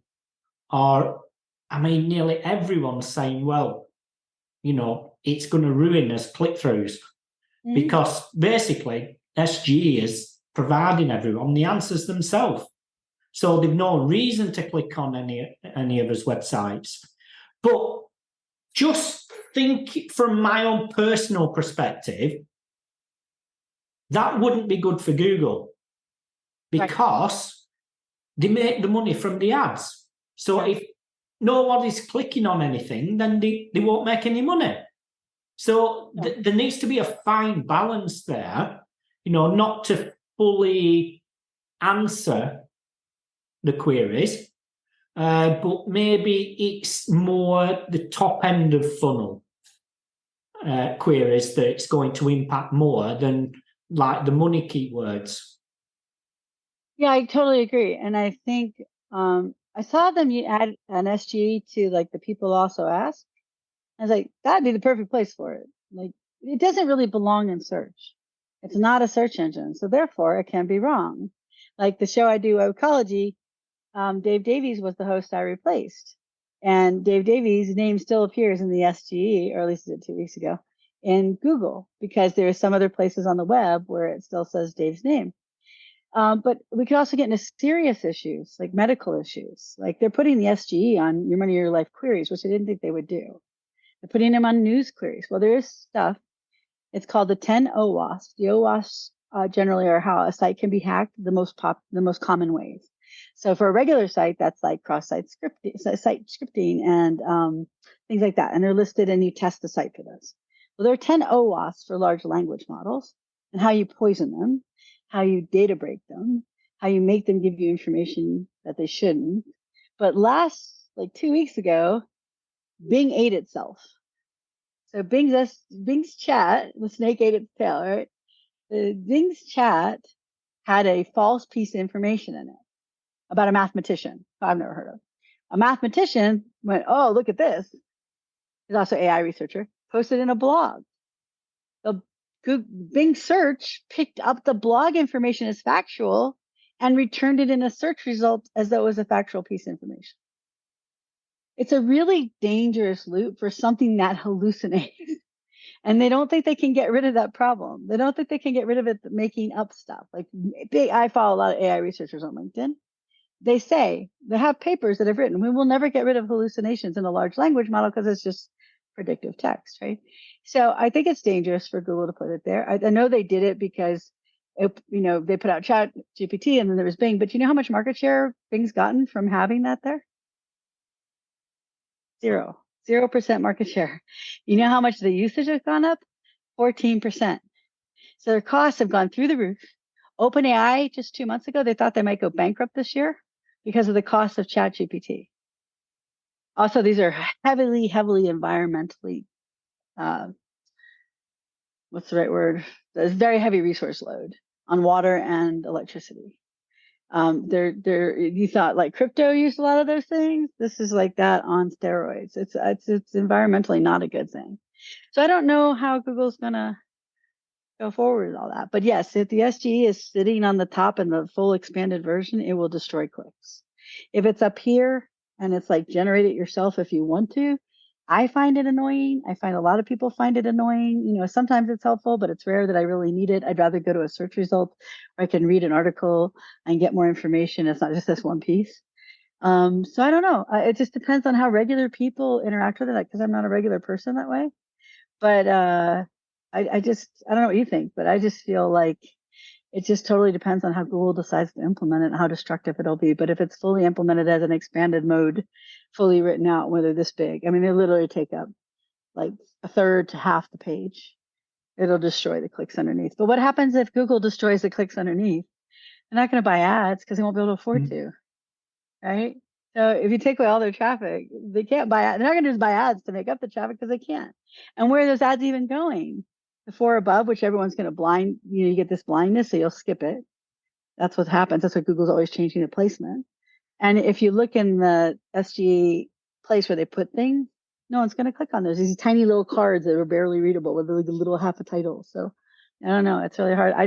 nearly everyone's saying, well, it's going to ruin us click-throughs because basically SGE is providing everyone the answers themselves. So they've no reason to click on any of his websites. But just think from my own personal perspective, that wouldn't be good for Google because they make the money from the ads. So if no one is clicking on anything, then they won't make any money. So there needs to be a fine balance there, not to fully answer the queries, but maybe it's more the top end of funnel queries that it's going to impact more than like the money keywords. Yeah, I totally agree. And I think I saw them add an SGE to like the people also ask. I was like, that'd be the perfect place for it. Like, it doesn't really belong in search. It's not a search engine. So therefore, it can be wrong. Like the show I do, Ecology, Dave Davies was the host I replaced. And Dave Davies' name still appears in the SGE, or at least it did 2 weeks ago, in Google, because there are some other places on the web where it still says Dave's name. But we could also get into serious issues, like medical issues. Like they're putting the SGE on your money, your life queries, which I didn't think they would do. They're putting them on news queries. Well, there is stuff. It's called the 10 OWASP. The OWASP generally are how a site can be hacked, the most common ways. So for a regular site, that's like cross-site scripting and things like that. And they're listed and you test the site for those. Well, there are 10 OWASP for large language models and how you poison them, how you data break them, how you make them give you information that they shouldn't. But like 2 weeks ago, Bing ate itself. So Bing's chat, the snake ate its tail, right? Bing's chat had a false piece of information in it about a mathematician I've never heard of. A mathematician went, oh, look at this. He's also an AI researcher, posted in a blog. The Bing search picked up the blog information as factual and returned it in a search result as though it was a factual piece of information. It's a really dangerous loop for something that hallucinates. And they don't think they can get rid of that problem. They don't think they can get rid of it making up stuff. Like I follow a lot of AI researchers on LinkedIn. They say, they have papers that have written, we will never get rid of hallucinations in a large language model because it's just predictive text, right? So I think it's dangerous for Google to put it there. I know they did it because they put out Chat GPT and then there was Bing, but you know how much market share Bing's gotten from having that there? 0% market share. You know how much the usage has gone up? 14%. So their costs have gone through the roof. OpenAI just 2 months ago, they thought they might go bankrupt this year because of the cost of Chat GPT. Also, these are heavily environmentally, what's the right word? There's very heavy resource load on water and electricity. You thought like crypto used a lot of those things. This is like that on steroids. It's environmentally not a good thing. So I don't know how Google's gonna go forward with all that. But yes, if the SGE is sitting on the top in the full expanded version, it will destroy clicks. If it's up here and it's like generate it yourself if you want to, I find it annoying. I find a lot of people find it annoying. Sometimes it's helpful, but it's rare that I really need it. I'd rather go to a search result where I can read an article and get more information. It's not just this one piece. So I don't know. It just depends on how regular people interact with it, because I'm not a regular person that way. But I don't know what you think, but I just feel like it just totally depends on how Google decides to implement it and how destructive it'll be. But if it's fully implemented as an expanded mode, fully written out, whether this big, I mean, they literally take up like a third to half the page. It'll destroy the clicks underneath. But what happens if Google destroys the clicks underneath? They're not going to buy ads because they won't be able to afford to, right? So if you take away all their traffic, they can't buy ads. They're not going to just buy ads to make up the traffic because they can't. And where are those ads even going? The 4 above, which everyone's going to blind, you get this blindness, so you'll skip it. That's what happens. That's why Google's always changing the placement. And if you look in the SGE place where they put things, no one's going to click on those. These tiny little cards that are barely readable with like a little half a title. So I don't know. It's really hard. I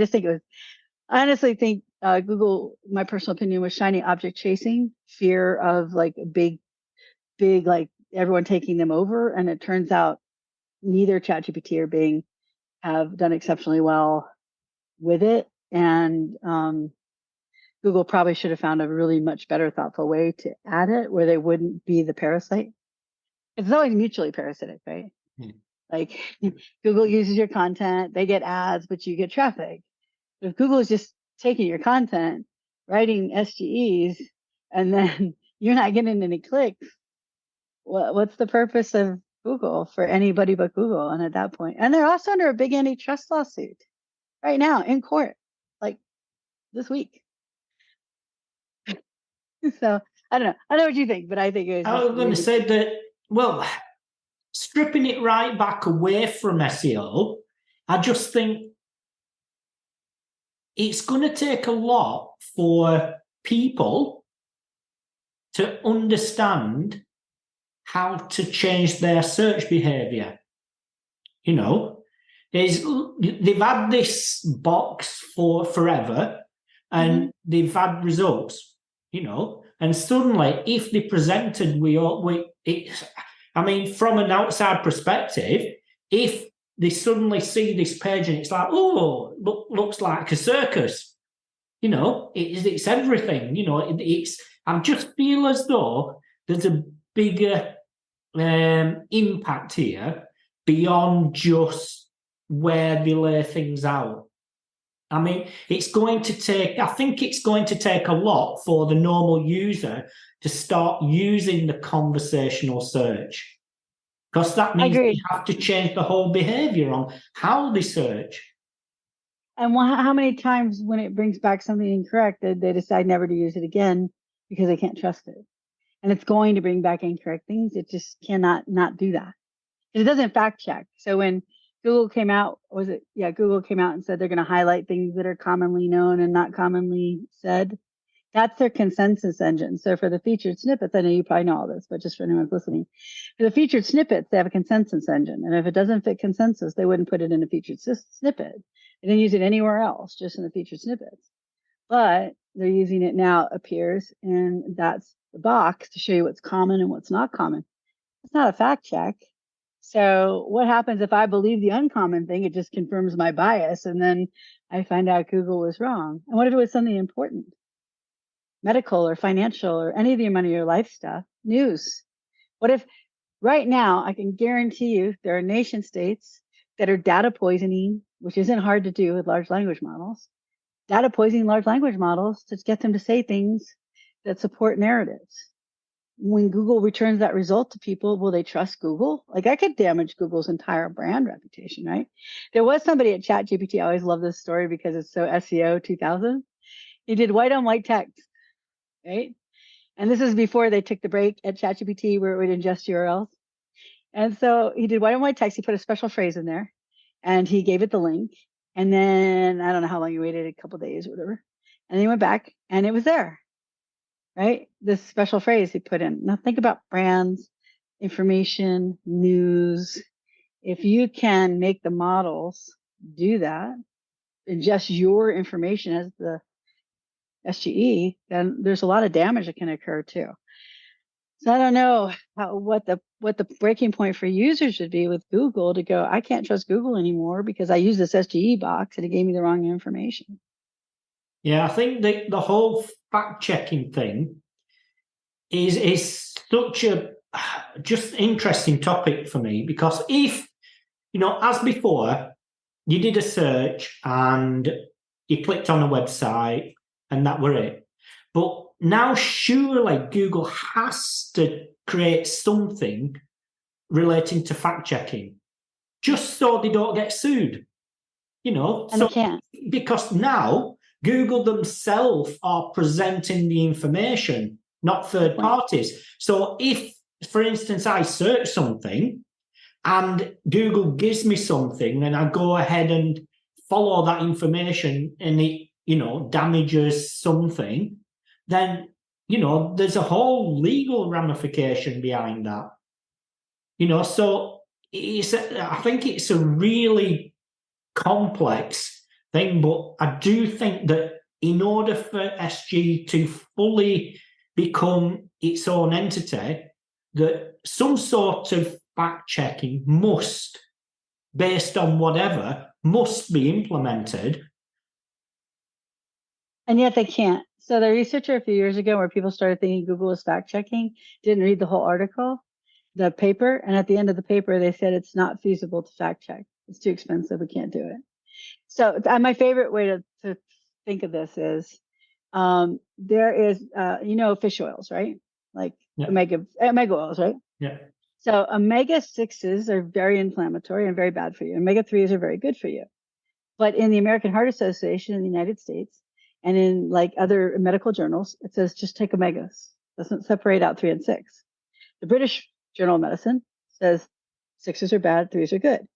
honestly think Google, my personal opinion, was shiny object chasing, fear of like big, like everyone taking them over. And it turns out neither ChatGPT or Bing have done exceptionally well with it. And Google probably should have found a really much better, thoughtful way to add it where they wouldn't be the parasite. It's always mutually parasitic, right? Like Google uses your content, they get ads, but you get traffic. But if Google is just taking your content, writing SGEs, and then you're not getting any clicks, what's the purpose of Google for anybody but Google? And at that point, and they're also under a big antitrust lawsuit right now in court, like this week. So I don't know. I know what you think, but I think it was. I was going to say that, well, stripping it right back away from SEO, I just think it's going to take a lot for people to understand how to change their search behavior. They've had this box for forever and they've had results, and suddenly if they presented from an outside perspective, if they suddenly see this page and it's like, oh, looks like a circus, it's everything, I just feel as though there's a bigger impact here beyond just where they lay things out. I mean, I think it's going to take a lot for the normal user to start using the conversational search, because that means they have to change the whole behavior on how they search. And how many times when it brings back something incorrect, they decide never to use it again because they can't trust it. And it's going to bring back incorrect things. It just cannot not do that. It doesn't fact check. So when Google came out, was it? Yeah, Google came out and said they're going to highlight things that are commonly known and not commonly said. That's their consensus engine. So for the featured snippets, I know you probably know all this, but just for anyone listening, for the featured snippets, they have a consensus engine. And if it doesn't fit consensus, they wouldn't put it in a featured snippet. They didn't use it anywhere else, just in the featured snippets. But they're using it now, it appears, and that's the box to show you what's common and what's not common. It's not a fact check. So what happens if I believe the uncommon thing? It just confirms my bias, and then I find out Google was wrong. And what if it was something important? Medical or financial or any of your money or life stuff, news. What if right now I can guarantee you there are nation states that are data poisoning, which isn't hard to do with large language models, data poisoning large language models to get them to say things that support narratives. When Google returns that result to people, will they trust Google? Like I could damage Google's entire brand reputation, right? There was somebody at ChatGPT. I always love this story because it's so SEO 2000. He did white on white text, right? And this is before they took the break at ChatGPT where it would ingest URLs. And so he did white on white text. He put a special phrase in there and he gave it the link. And then I don't know how long he waited, a couple of days or whatever. And then he went back and it was there, right? This special phrase he put in. Now think about brands, information, news. If you can make the models do that, ingest your information as the SGE, then there's a lot of damage that can occur too. So I don't know what the breaking point for users should be with Google to go, I can't trust Google anymore because I use this SGE box and it gave me the wrong information. Yeah, I think the whole fact checking thing is such a just interesting topic for me, because if, as before, you did a search and you clicked on a website and that were it. But now surely Google has to create something relating to fact checking just so they don't get sued. And so they can't. Because now Google themselves are presenting the information, not third parties. So if, for instance, I search something and Google gives me something and I go ahead and follow that information and it, damages something, then, there's a whole legal ramification behind that. So I think it's a really complex thing, but I do think that in order for SG to fully become its own entity, that some sort of fact checking must, based on whatever, must be implemented. And yet they can't. So the researcher a few years ago where people started thinking Google was fact checking didn't read the whole article, the paper. And at the end of the paper, they said it's not feasible to fact check. It's too expensive. We can't do it. So my favorite way to think of this is there is, fish oils, right? Like omega oils, right? Yeah. So omega-6s are very inflammatory and very bad for you. Omega-3s are very good for you. But in the American Heart Association in the United States and in like other medical journals, it says just take omegas. It doesn't separate out 3 and 6. The British Journal of Medicine says 6s are bad, 3s are good.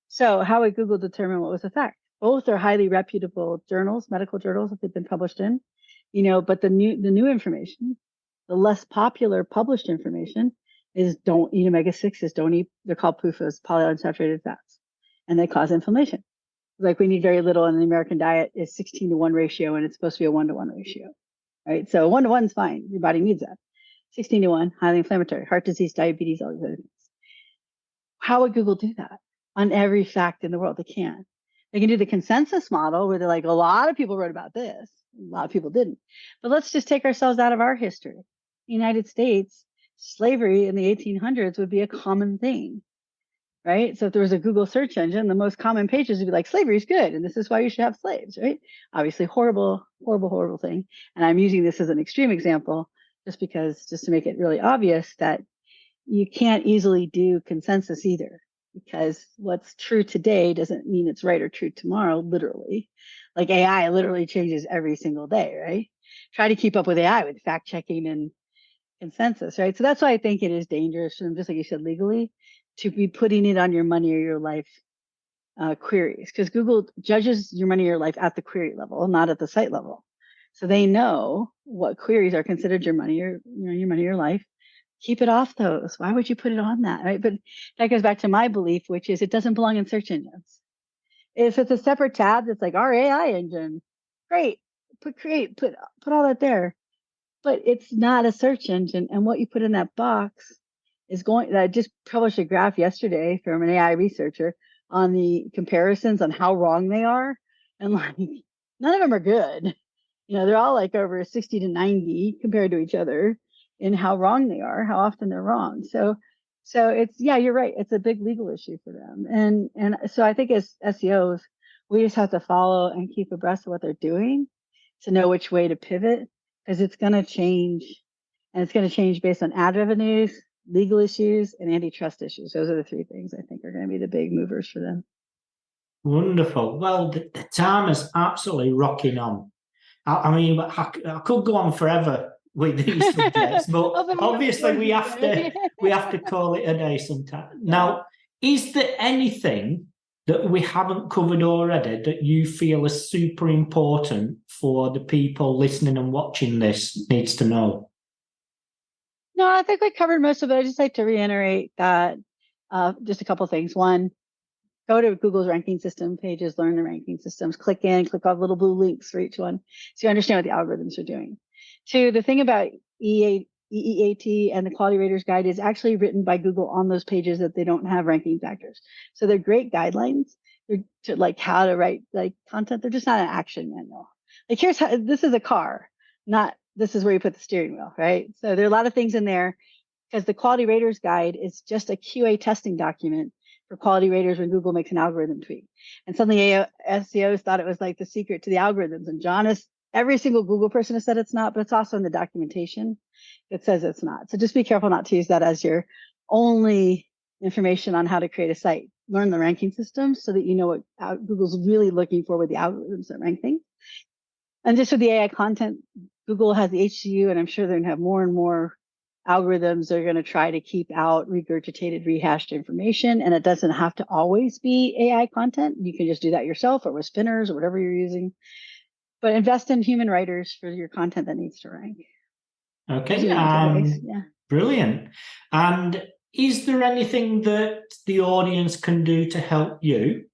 So how would Google determine what was the fact? Both are highly reputable journals, medical journals that they've been published in, but the new information, the less popular published information is don't eat omega-6s, don't eat, they're called PUFAs, polyunsaturated fats, and they cause inflammation. Like we need very little, and the American diet is 16-to-1 ratio, and it's supposed to be a 1-to-1 ratio, right? So 1-to-1 is fine. Your body needs that. 16-to-1, highly inflammatory, heart disease, diabetes, all these other things. How would Google do that on every fact in the world? They can't. They can do the consensus model where they're like, a lot of people wrote about this. A lot of people didn't. But let's just take ourselves out of our history. The United States, slavery in the 1800s would be a common thing, right? So if there was a Google search engine, the most common pages would be like, slavery is good, and this is why you should have slaves, right? Obviously, horrible, horrible, horrible thing. And I'm using this as an extreme example just to make it really obvious that you can't easily do consensus either, because what's true today doesn't mean it's right or true tomorrow, literally. Like AI literally changes every single day, right? Try to keep up with AI with fact checking and consensus, right? So that's why I think it is dangerous, and just like you said, legally, to be putting it on your money or your life queries, because Google judges your money, your life at the query level, not at the site level. So they know what queries are considered your money, your money, your life. Keep it off those. Why would you put it on that, right? But that goes back to my belief, which is it doesn't belong in search engines. If it's a separate tab that's like our AI engine, great, put all that there. But it's not a search engine, and what you put in that box is going. I just published a graph yesterday from an AI researcher on the comparisons on how wrong they are, and like none of them are good. They're all like over 60 to 90 compared to each other in how wrong they are, how often they're wrong. So it's, yeah, you're right. It's a big legal issue for them. And so I think as SEOs, we just have to follow and keep abreast of what they're doing to know which way to pivot, because it's going to change, and it's going to change based on ad revenues, legal issues, and antitrust issues. Those are the three things I think are going to be the big movers for them. Wonderful. Well, the time is absolutely rocking on. I mean, I could go on forever with these subjects, but obviously we have to call it a day sometime. Yeah. Now, is there anything that we haven't covered already that you feel is super important for the people listening and watching this needs to know? No, I think we covered most of it. I just like to reiterate that just a couple of things. One, go to Google's ranking system pages, learn the ranking systems, click off little blue links for each one so you understand what the algorithms are doing. Two, the thing about EEAT and the Quality Raters Guide is actually written by Google on those pages that they don't have ranking factors. So they're great guidelines to like how to write like content. They're just not an action manual. Like here's how, this is a car, not this is where you put the steering wheel, right? So there are a lot of things in there because the Quality Raters Guide is just a QA testing document for quality raters when Google makes an algorithm tweak. And suddenly SEOs thought it was like the secret to the algorithms. And John is, every single Google person has said it's not, but it's also in the documentation that says it's not. So just be careful not to use that as your only information on how to create a site. Learn the ranking systems so that you know what Google's really looking for with the algorithms that rank things. And just with the AI content, Google has the HCU, and I'm sure they're going to have more and more algorithms are going to try to keep out regurgitated, rehashed information. And it doesn't have to always be AI content. You can just do that yourself or with spinners or whatever you're using. But invest in human writers for your content that needs to rank. Okay. Brilliant. And is there anything that the audience can do to help you?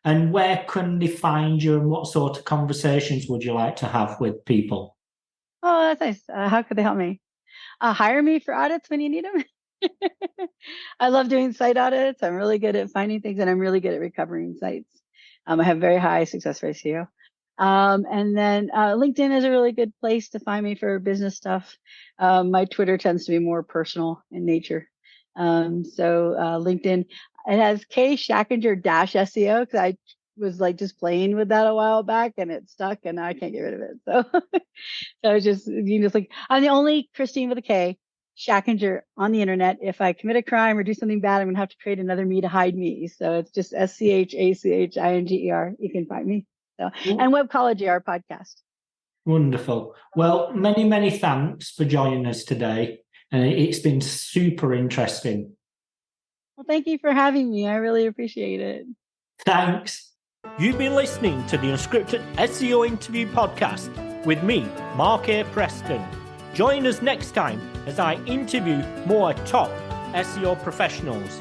And where can they find you, and what sort of conversations would you like to have with people? Oh, that's nice. How could they help me? Hire me for audits when you need them. I love doing site audits. I'm really good at finding things, and I'm really good at recovering sites. I have very high success ratio. And then LinkedIn is a really good place to find me for business stuff. My Twitter tends to be more personal in nature. So LinkedIn, it has K Schachinger -SEO because I was like just playing with that a while back and it stuck and now I can't get rid of it. So, so it's just, you just like, I'm the only Kristine with a K Schachinger on the internet. If I commit a crime or do something bad, I'm going to have to create another me to hide me. So it's just SCHACHINGER. You can find me. So, and Webcology, our podcast. Wonderful. Well, many, many thanks for joining us today. And it's been super interesting. Well, thank you for having me. I really appreciate it. Thanks. You've been listening to the Unscripted SEO Interview Podcast with me, Mark A. Preston. Join us next time as I interview more top SEO professionals.